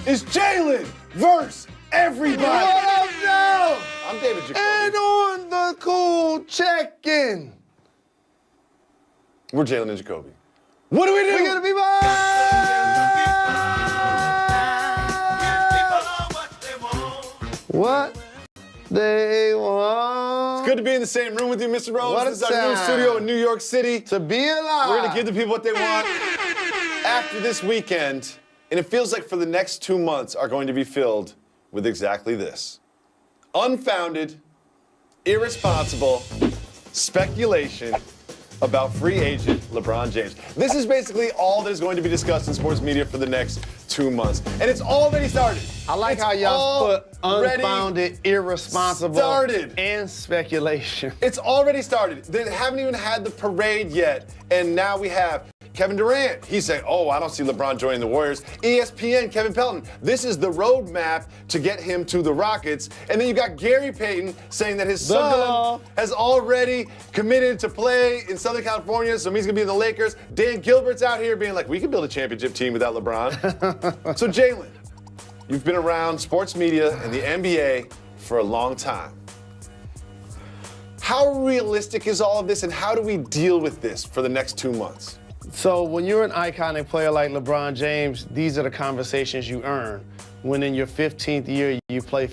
is Jalen versus everybody. What up, Joe? I'm David Jacoby. And on the cool check-in. We're Jalen and Jacoby. What do we do? We're gonna be what they want. It's good to be in the same room with you, Mr. Rose. What a This is our new time. studio in New York City. To be alive. We're gonna give the people what they want after this weekend, and it feels like for the next 2 months are going to be filled with exactly this. Unfounded, irresponsible speculation about free agent LeBron James. This is basically all that is going to be discussed in sports media for the next 2 months. And it's already started. I like how y'all put unfounded, irresponsible, and speculation. It's already started. They haven't even had the parade yet. And now we have Kevin Durant. He's saying, oh, I don't see LeBron joining the Warriors. ESPN, Kevin Pelton. This is the roadmap to get him to the Rockets. And then you got Gary Payton saying that his son has already committed to play in Southern California, so he's going to be in the Lakers. Dan Gilbert's out here being like, we can build a championship team without LeBron. So, Jalen, you've been around sports media and the NBA for a long time. How realistic is all of this, and how do we deal with this for the next 2 months? So when you're an iconic player like LeBron James, these are the conversations you earn. When in your 15th year, you play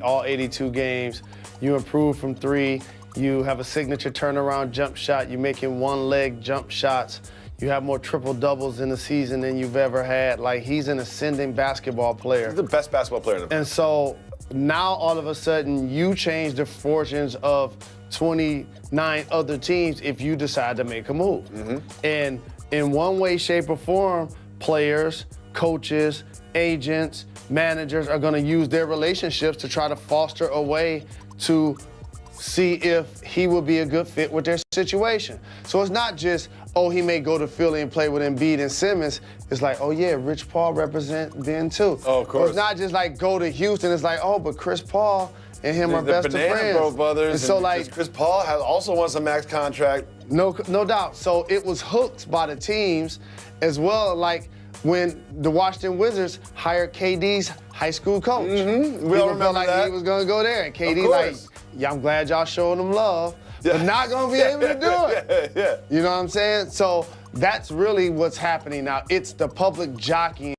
all 82 games, you improve from three, you have a signature turnaround jump shot, you're making one-leg jump shots, you have more triple-doubles in the season than you've ever had. Like, he's an ascending basketball player. He's the best basketball player in the world. And so now all of a sudden you change the fortunes of 29 other teams if you decide to make a move. And in one way, shape, or form, players, coaches, agents, managers are going to use their relationships to try to foster a way to see if he will be a good fit with their situation. So it's not just, oh, he may go to Philly and play with Embiid and Simmons. It's like, oh yeah, Rich Paul represent Ben too. Oh, of course. Or it's not just like go to Houston. It's like, oh, but Chris Paul and him are best of friends. The Banana Bro brothers. And so like, Chris Paul also wants a max contract. No doubt. So it was hooked by the teams as well. Like when the Washington Wizards hired KD's high school coach. We all remember like that. He was gonna go there, and KD like, yeah, I'm glad y'all showing him love, but not gonna be able to do it. You know what I'm saying? So that's really what's happening now. It's the public jockeying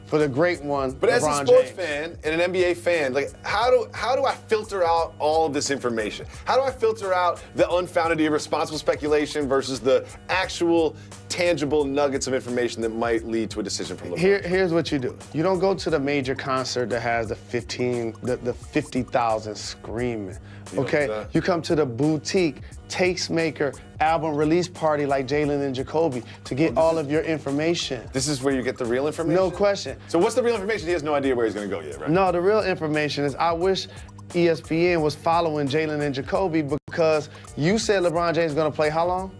for the great one, But LeBron as a sports James. fan and an NBA fan, like how do I filter out all of this information? How do I filter out the unfounded, irresponsible speculation versus the actual tangible nuggets of information that might lead to a decision from LeBron? Here's what you do. You don't go to the major concert that has the 50,000 screaming. Okay? You come to the boutique tastemaker album release party like Jalen and Jacoby to get all of your information. This is where you get the real information? No question. So what's the real information? He has no idea where he's going to go yet, right? No, the real information is I wish ESPN was following Jalen and Jacoby, because you said LeBron James is going to play how long?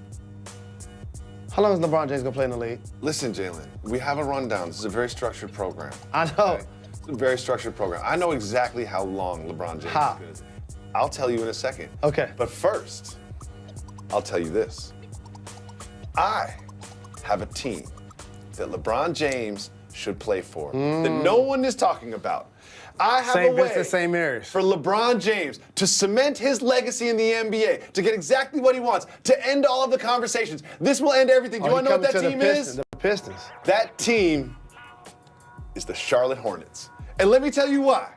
How long is LeBron James going to play in the league? Listen, Jalen, we have a rundown. This is a very structured program. I know. Okay? It's a very structured program. I know exactly how long LeBron James is going to. I'll tell you in a second. Okay. But first, I'll tell you this. I have a team that LeBron James should play for that no one is talking about. I have a way same areas. for LeBron James to cement his legacy in the NBA, to get exactly what he wants, to end all of the conversations. This will end everything. Do you want to know what that team is? The Pistons. That team is the Charlotte Hornets. And let me tell you why.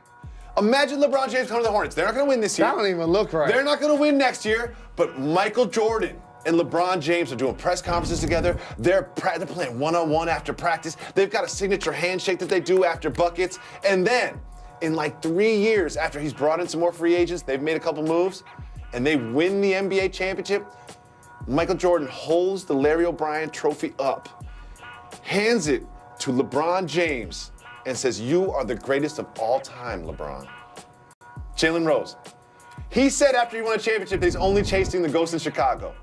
Imagine LeBron James coming to the Hornets. They're not going to win this year. That don't even look right. They're not going to win next year, but Michael Jordan and LeBron James are doing press conferences together. They're playing one-on-one after practice. They've got a signature handshake that they do after buckets. And then, in like 3 years after he's brought in some more free agents, they've made a couple moves, and they win the NBA championship. Michael Jordan holds the Larry O'Brien trophy up, hands it to LeBron James, and says, "You are the greatest of all time, LeBron." Jalen Rose. He said after he won a championship that he's only chasing the ghost in Chicago.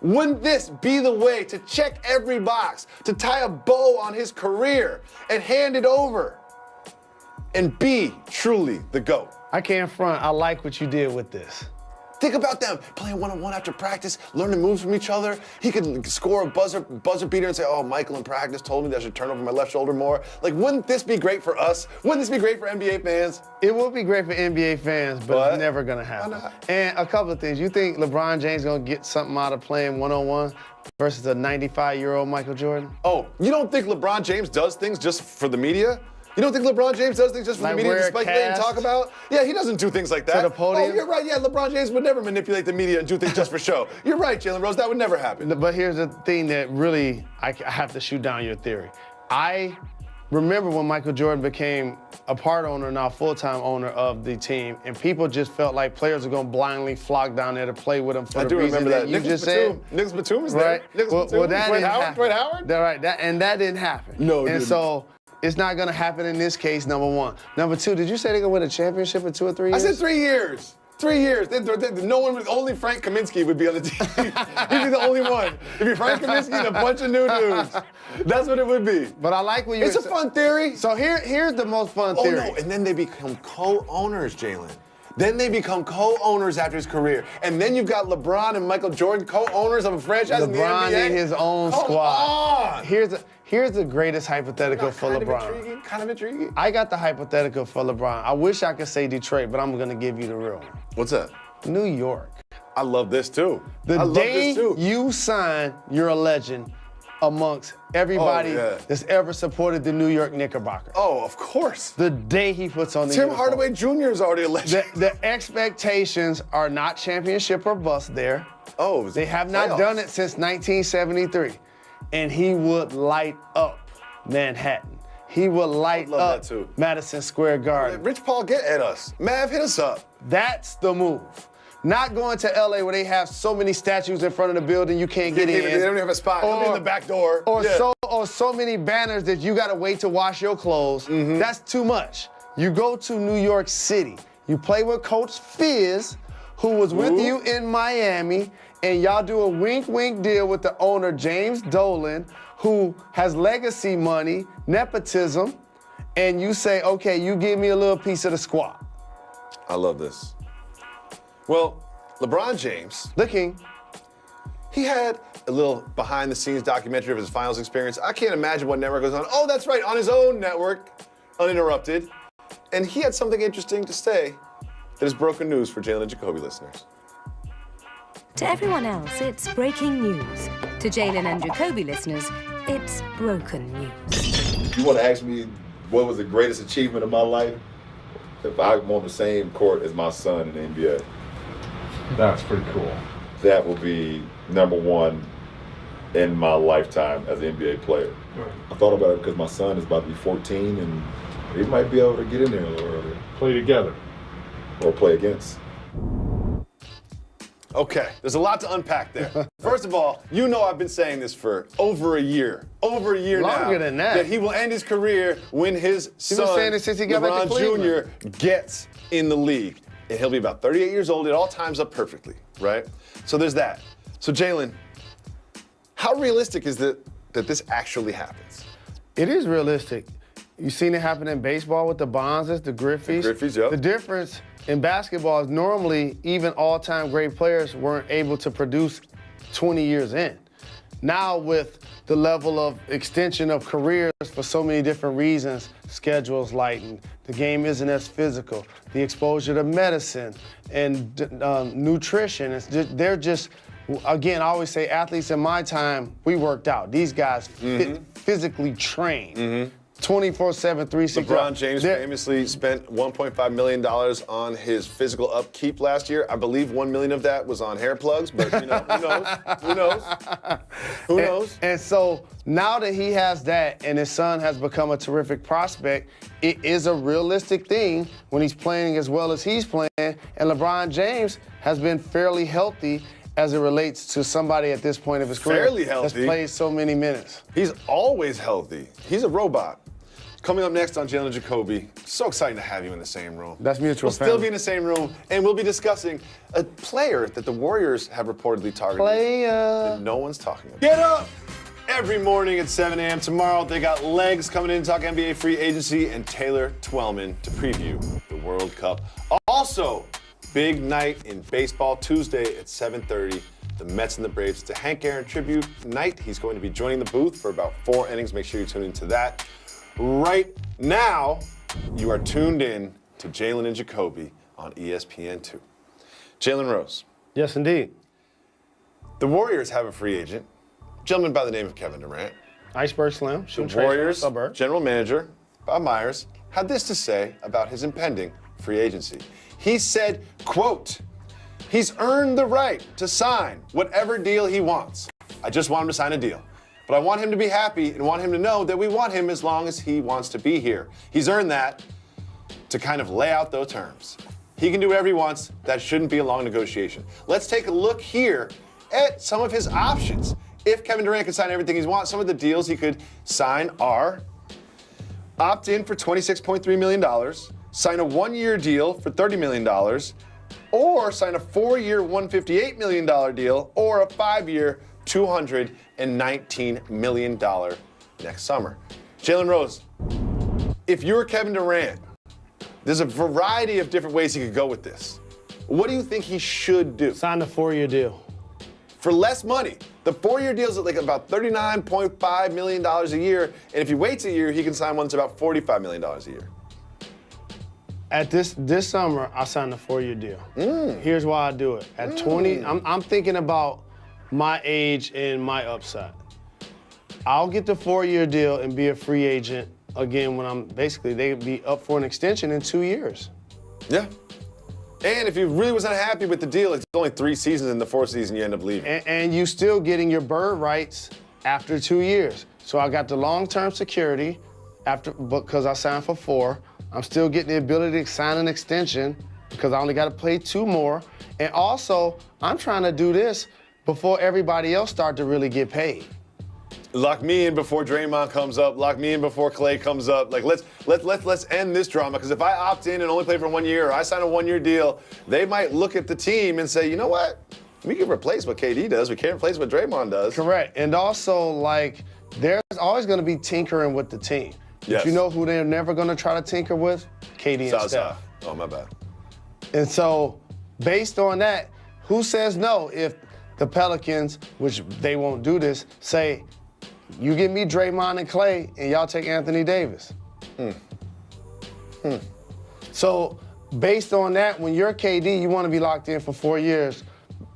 Wouldn't this be the way to check every box, to tie a bow on his career and hand it over and be truly the GOAT? I can't front. I like what you did with this. Think about them playing one-on-one after practice, learning moves from each other. He could score a buzzer beater and say, oh, Michael in practice told me that I should turn over my left shoulder more. Like, wouldn't this be great for us? Wouldn't this be great for NBA fans? It would be great for NBA fans, but it's never going to happen. Why not? And a couple of things. You think LeBron James is going to get something out of playing one-on-one versus a 95-year-old Michael Jordan? Oh, you don't think LeBron James does things just for the media? You don't think LeBron James does things just for the media to speculate and talk about? Yeah, he doesn't do things like that. To the podium? Oh, you're right. Yeah, LeBron James would never manipulate the media and do things just for show. You're right, Jalen Rose. That would never happen. But here's the thing that really, I have to shoot down your theory. I remember when Michael Jordan became a part owner, now full-time owner of the team, and people just felt like players are going to blindly flock down there to play with him for the reason that you just said. Nicholas Batum was there. Right? Well, that didn't happen. Dwight Howard? Right, that didn't happen. No, it didn't. And so it's not going to happen in this case, number one. Number two, did you say they're going to win a championship in 2 or 3 years? I said 3 years. 3 years. No one would, only Frank Kaminsky would be on the team. He'd be the only one. It'd be Frank Kaminsky and a bunch of new dudes. That's what it would be. But I like what you It's a fun theory. So here's the most fun theory. Oh, no, and then they become co-owners, Jalen. Then they become co-owners after his career. And then you've got LeBron and Michael Jordan, co-owners of a franchise in the NBA. LeBron in his own squad. On. Here's the greatest hypothetical for LeBron. Kind of intriguing. I got the hypothetical for LeBron. I wish I could say Detroit, but I'm going to give you the real one. What's that? New York. I love this too. The day you sign, you're a legend amongst everybody that's ever supported the New York Knickerbockers. Oh, of course. The day he puts on the Tim uniform. Hardaway Jr. is already a legend. The expectations are not championship or bust there. Oh, they have not done it since 1973. And he would light up Manhattan. He would light up Madison Square Garden. Rich Paul, get at us. Mav, hit us up. That's the move. Not going to LA where they have so many statues in front of the building you can't get in. They don't even have a spot. Come in the back door. Or so many banners that you gotta wait to wash your clothes. That's too much. You go to New York City. You play with Coach Fizz, who was with you in Miami, and y'all do a wink-wink deal with the owner, James Dolan, who has legacy money, nepotism, and you say, okay, you give me a little piece of the squad. I love this. Well, LeBron James, the king, he had a little behind-the-scenes documentary of his finals experience. I can't imagine what network was on. Oh, that's right, on his own network, uninterrupted. And he had something interesting to say that is broken news for Jalen and Jacoby listeners. To everyone else, it's breaking news. To Jalen and Jacoby listeners, it's broken news. You want to ask me what was the greatest achievement of my life? If I'm on the same court as my son in the NBA. That's pretty cool. That will be number one in my lifetime as an NBA player. Right. I thought about it because my son is about to be 14 and he might be able to get in there a little earlier. Play together. Or play against. Okay, there's a lot to unpack there. First of all, you know I've been saying this for over a year now. Longer than that. That he will end his career when his son, saying it since he got back to LeBron Jr., gets in the league. And he'll be about 38 years old. It all times up perfectly, right? So there's that. So Jalen, how realistic is it that this actually happens? It is realistic. You've seen it happen in baseball with the Bonzes, the Griffies. The Griffies, yep. The difference in basketball is normally even all-time great players weren't able to produce 20 years in. Now with the level of extension of careers for so many different reasons, schedules lightened, the game isn't as physical, the exposure to medicine and nutrition, they're just, again, I always say athletes in my time, we worked out. These guys physically train. 24/7, 365. LeBron James famously spent $1.5 million on his physical upkeep last year. I believe $1 million of that was on hair plugs, but you know, who knows? Who knows? And so now that he has that and his son has become a terrific prospect, it is a realistic thing when he's playing as well as he's playing. And LeBron James has been fairly healthy as it relates to somebody at this point of his career that's played so many minutes. He's always healthy. He's a robot. Coming up next on Jalen and Jacoby, so exciting to have you in the same room. That's mutual. We'll still be in the same room, and we'll be discussing a player that the Warriors have reportedly targeted that no one's talking about. Get up! Every morning at 7 a.m. Tomorrow, they got Legs coming in to talk NBA free agency and Taylor Twellman to preview the World Cup. Also, Big night in baseball Tuesday at 7:30. The Mets and the Braves. It's a Hank Aaron tribute night. He's going to be joining the booth for about 4 innings. Make sure you tune into that. Right now, you are tuned in to Jalen and Jacoby on ESPN2. Jalen Rose. Yes, indeed. The Warriors have a free agent, a gentleman by the name of Kevin Durant. Iceberg Slim. The Warriors general manager, Bob Myers, had this to say about his impending free agency. He said, quote, "He's earned the right to sign whatever deal he wants. I just want him to sign a deal. But I want him to be happy and want him to know that we want him as long as he wants to be here. He's earned that to kind of lay out those terms. He can do whatever he wants. That shouldn't be a long negotiation." Let's take a look here at some of his options. If Kevin Durant could sign everything he wants, some of the deals he could sign are opt in for $26.3 million, sign a 1-year deal for $30 million, or sign a 4-year $158 million deal, or a 5-year $219 million next summer. Jalen Rose, if you were Kevin Durant, there's a variety of different ways he could go with this. What do you think he should do? Sign a 4-year deal. For less money. The 4-year deal is like about $39.5 million a year, and if he waits a year, he can sign one that's about $45 million a year. At this summer, I signed a 4-year deal. Here's why I do it. At 20, I'm thinking about my age and my upside. I'll get the 4-year deal and be a free agent again when I'm they'd be up for an extension in 2 years. Yeah. And if you really was unhappy with the deal, it's only 3 seasons, and the 4th season you end up leaving. And you still getting your bird rights after 2 years. So I got the long-term security because I signed for 4. I'm still getting the ability to sign an extension because I only got to play 2 more. And also, I'm trying to do this before everybody else start to really get paid. Lock me in before Draymond comes up. Lock me in before Clay comes up. Like let's end this drama, because if I opt in and only play for 1 year, or I sign a 1-year deal, they might look at the team and say, you know what? We can replace what KD does. We can't replace what Draymond does. Correct. And also, like, there's always going to be tinkering with the team. Yes. But you know who they're never going to try to tinker with? KD and Steph. Oh, my bad. And so, based on that, who says no if the Pelicans, which they won't do this, say, you give me Draymond and Clay, and y'all take Anthony Davis? So, based on that, when you're KD, you want to be locked in for 4 years,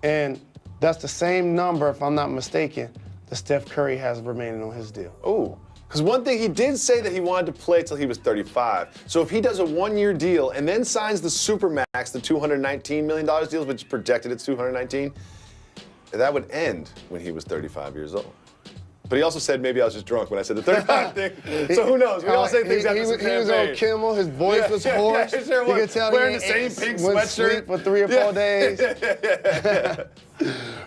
and that's the same number, if I'm not mistaken, that Steph Curry has remaining on his deal. Oh, because one thing he did say that he wanted to play till he was 35. So if he does a 1-year deal and then signs the Supermax, the $219 million deal, which is projected at $219, that would end when he was 35 years old. But he also said maybe I was just drunk when I said the 35 thing. So who knows? We all say things after some He was on Kimmel. His voice was hoarse. Yeah, sure you could tell wearing he the same pink went sweatshirt sleep for 3 or 4 days.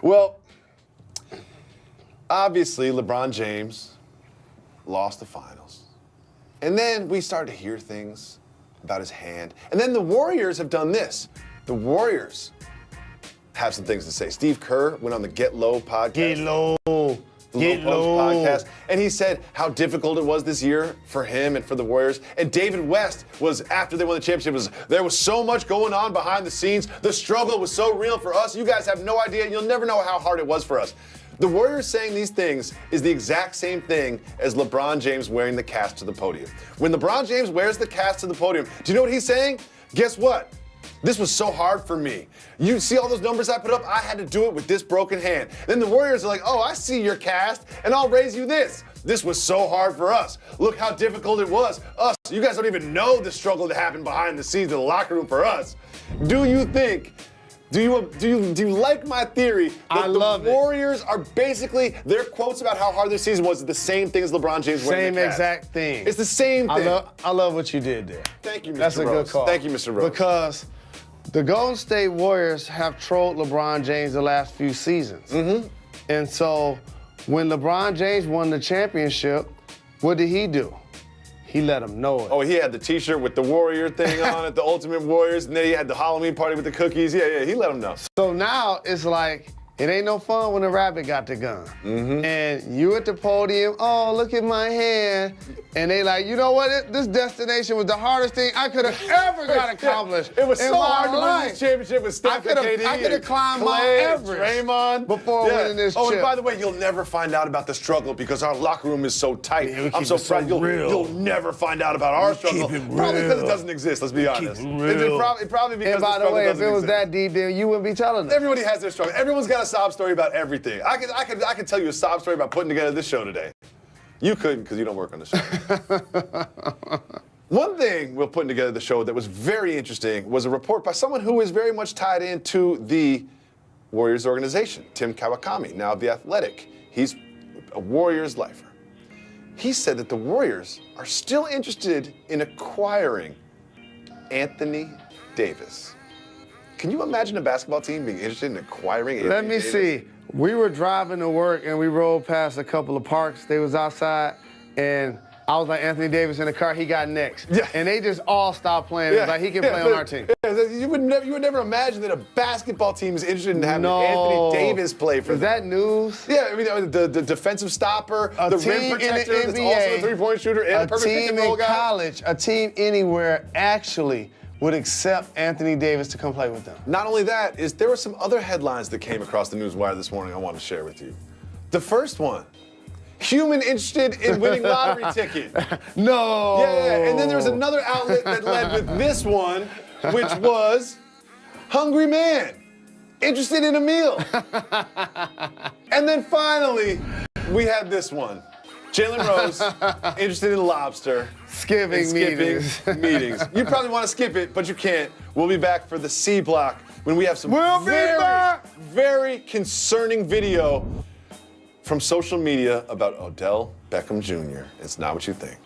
Well, obviously LeBron James lost the finals. And then we started to hear things about his hand. And then the Warriors have done this. The Warriors have some things to say. Steve Kerr went on the Get Low podcast. Get low. Get Low podcast, and he said how difficult it was this year for him and for the Warriors. And David West was, after they won the championship, there was so much going on behind the scenes. The struggle was so real for us. You guys have no idea. You'll never know how hard it was for us. The Warriors saying these things is the exact same thing as LeBron James wearing the cast to the podium. When LeBron James wears the cast to the podium, do you know what he's saying? Guess what? This was so hard for me. You see all those numbers I put up? I had to do it with this broken hand. Then the Warriors are like, oh, I see your cast, and I'll raise you this. This was so hard for us. Look how difficult it was. Us, you guys don't even know the struggle that happened behind the scenes in the locker room for us. Do you like my theory that the Warriors are basically, their quotes about how hard their season was the same thing as LeBron James wearing the cast? Same exact thing. It's the same thing. I love what you did there. Thank you, Mr. That's a Rose. good call. Thank you, Mr. Rose. Because the Golden State Warriors have trolled LeBron James the last few seasons. And so when LeBron James won the championship, what did he do? He let them know it. Oh, he had the T-shirt with the Warrior thing on it, the Ultimate Warriors, and then he had the Halloween party with the cookies. Yeah, he let them know. So now it's like, It ain't no fun when a rabbit got the gun. And you at the podium, oh, look at my hand. And they like, you know what? This destination was the hardest thing I could have ever got accomplished. It was in so my hard to win life. this championship with Steph and KD. I could have climbed Mount Clay, Everest Draymond before winning this Oh, chip. and by the way, you'll never find out about the struggle because our locker room is so tight. Yeah, we I'm keep so it so proud. real. You'll never find out about our struggle. keep it Probably because it real. doesn't exist. Let's be honest. it real. It probably because And by the the way, if struggle it was doesn't that deep, then you wouldn't be telling us. Everybody has their struggle. Everyone's got a sob story about everything. I could tell you a sob story about putting together this show today. You couldn't because you don't work on the show. One thing we're putting together the show that was very interesting was a report by someone who is very much tied into the Warriors organization, Tim Kawakami, now of The Athletic. He's a Warriors lifer. He said that the Warriors are still interested in acquiring Anthony Davis. Can you imagine a basketball team being interested in acquiring Anthony Let me Davis? see. We were driving to work and we rolled past a couple of parks. They was outside and I was like, Anthony Davis in the car, he got next. Yeah. And they just all stopped playing. It was like, he can play on our team. Yeah, you would never imagine that a basketball team is interested in having No. Anthony Davis play for Is them. that news? Yeah, I mean, the defensive stopper, A the team rim in the protector that's NBA, also a three-point shooter, and a a perfect pick team and roll in guy. college, a team anywhere actually would accept Anthony Davis to come play with them. Not only that, there were some other headlines that came across the newswire this morning I want to share with you. The first one, human interested in winning lottery ticket. No. Yeah, and then there was another outlet that led with this one, which was hungry man, interested in a meal. And then finally, we had this one. Jalen Rose, interested in lobster. Skipping meetings. meetings. You probably want to skip it, but you can't. We'll be back for the C block when we have some We'll be back. very concerning video from social media about Odell Beckham Jr. It's not what you think.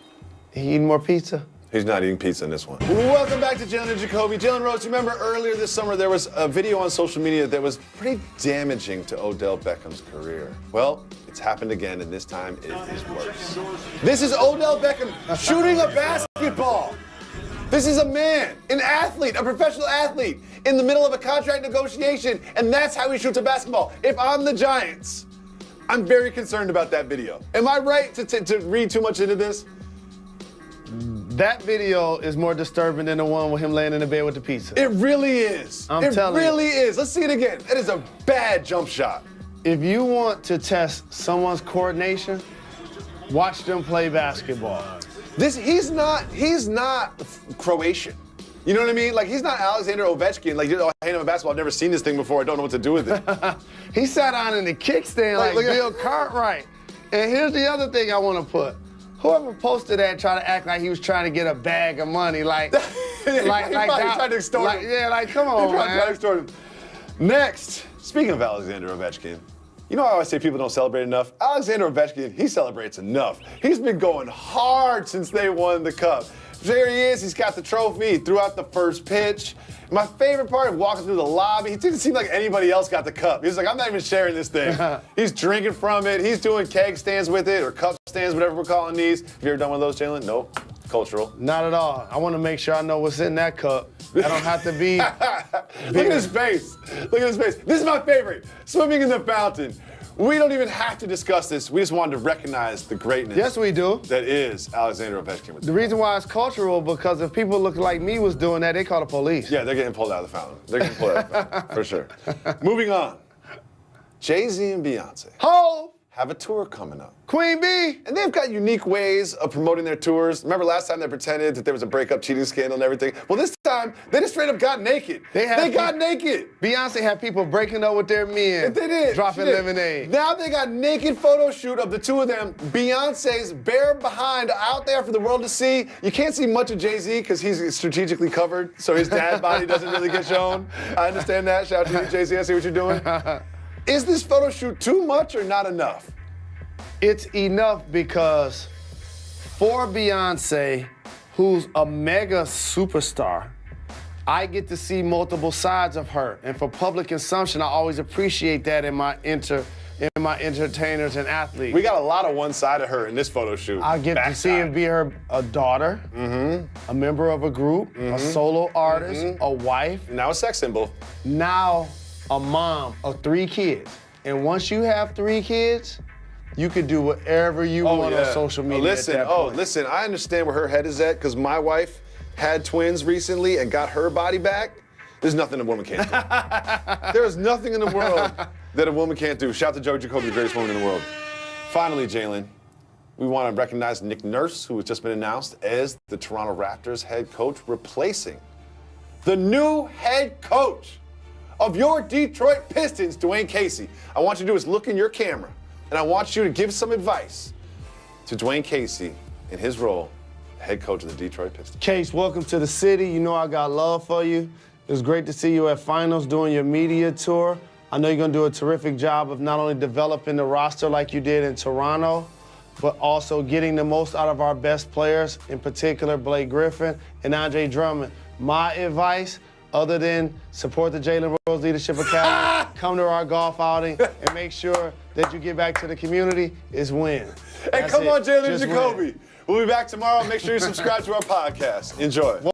He eating more pizza? He's not eating pizza in this one. Welcome back to Jalen and Jacoby. Jalen Rose, remember earlier this summer there was a video on social media that was pretty damaging to Odell Beckham's career. Well, it's happened again, and this time it is worse. This is Odell Beckham shooting a basketball. This is a man, an athlete, a professional athlete, in the middle of a contract negotiation, and that's how he shoots a basketball. If I'm the Giants, I'm very concerned about that video. Am I right to read too much into this? That video is more disturbing than the one with him laying in the bed with the pizza. It really is. I'm telling you. It really is. Let's see it again. That is a bad jump shot. If you want to test someone's coordination, watch them play basketball. He's not Croatian. You know what I mean? Like, he's not Alexander Ovechkin. Like, you know, I hate him at basketball. I've never seen this thing before. I don't know what to do with it. He sat down in the kickstand like look at- Bill Cartwright. And here's the other thing I want to put. Whoever posted that tried to act like he was trying to get a bag of money, like, He tried to extort him. Yeah, like, come on, He tried to man. extort him. Next, speaking of Alexander Ovechkin, you know how I always say people don't celebrate enough? Alexander Ovechkin, he celebrates enough. He's been going hard since they won the cup. There he is, he's got the trophy, he threw out the first pitch. My favorite part of walking through the lobby, he didn't seem like anybody else got the cup. He was like, I'm not even sharing this thing. He's drinking from it, he's doing keg stands with it, or cup stands, whatever we're calling these. Have you ever done one of those, Jalen? Nope. Cultural. Not at all. I want to make sure I know what's in that cup. I don't have to be. Look at his face. Look at his face. This is my favorite. Swimming in the fountain. We don't even have to discuss this. We just wanted to recognize the greatness. Yes, we do. That is Alexander Ovechkin. The reason why it's cultural, because if people look like me was doing that, they call the police. Yeah, they're getting pulled out of the fountain. They're getting pulled out of the fountain, for sure. Moving on. Jay-Z and Beyonce Ho! have a tour coming up. Queen Bee! And they've got unique ways of promoting their tours. Remember last time they pretended that there was a breakup cheating scandal and everything? Well, this time, they just straight up got naked. They got naked. Beyonce had people breaking up with their men. They did. Dropping She did. lemonade. Now they got naked photo shoot of the two of them. Beyonce's bare behind out there for the world to see. You can't see much of Jay-Z because he's strategically covered, so his dad body doesn't really get shown. I understand that. Shout out to you, Jay-Z. I see what you're doing. Is this photo shoot too much or not enough? It's enough because for Beyonce, who's a mega superstar, I get to see multiple sides of her. And for public consumption, I always appreciate that in my entertainers and athletes. We got a lot of one side of her in this photo shoot. I get to see and be her a daughter, a member of a group, a solo artist, a wife, Now a sex symbol. now a mom of 3 kids. And once you have 3 kids, you can do whatever you want on social media. Listen, at that point. listen, I understand where her head is at because my wife had twins recently and got her body back. There's nothing a woman can't do. There is nothing in the world that a woman can't do. Shout out to Jalen Jacoby, the greatest woman in the world. Finally, Jalen, we want to recognize Nick Nurse, who has just been announced as the Toronto Raptors head coach, replacing the new head coach of your Detroit Pistons, Dwayne Casey. I want you to do is look in your camera, and I want you to give some advice to Dwayne Casey in his role as head coach of the Detroit Pistons. Case, welcome to the city. You know I got love for you. It was great to see you at finals doing your media tour. I know you're going to do a terrific job of not only developing the roster like you did in Toronto, but also getting the most out of our best players, in particular Blake Griffin and Andre Drummond. My advice, other than support the Jalen Rose Leadership Academy, come to our golf outing and make sure that you get back to the community, is win. Hey, That's come it. on, Jalen Just Jacoby. win. We'll be back tomorrow. Make sure you subscribe to our podcast. Enjoy.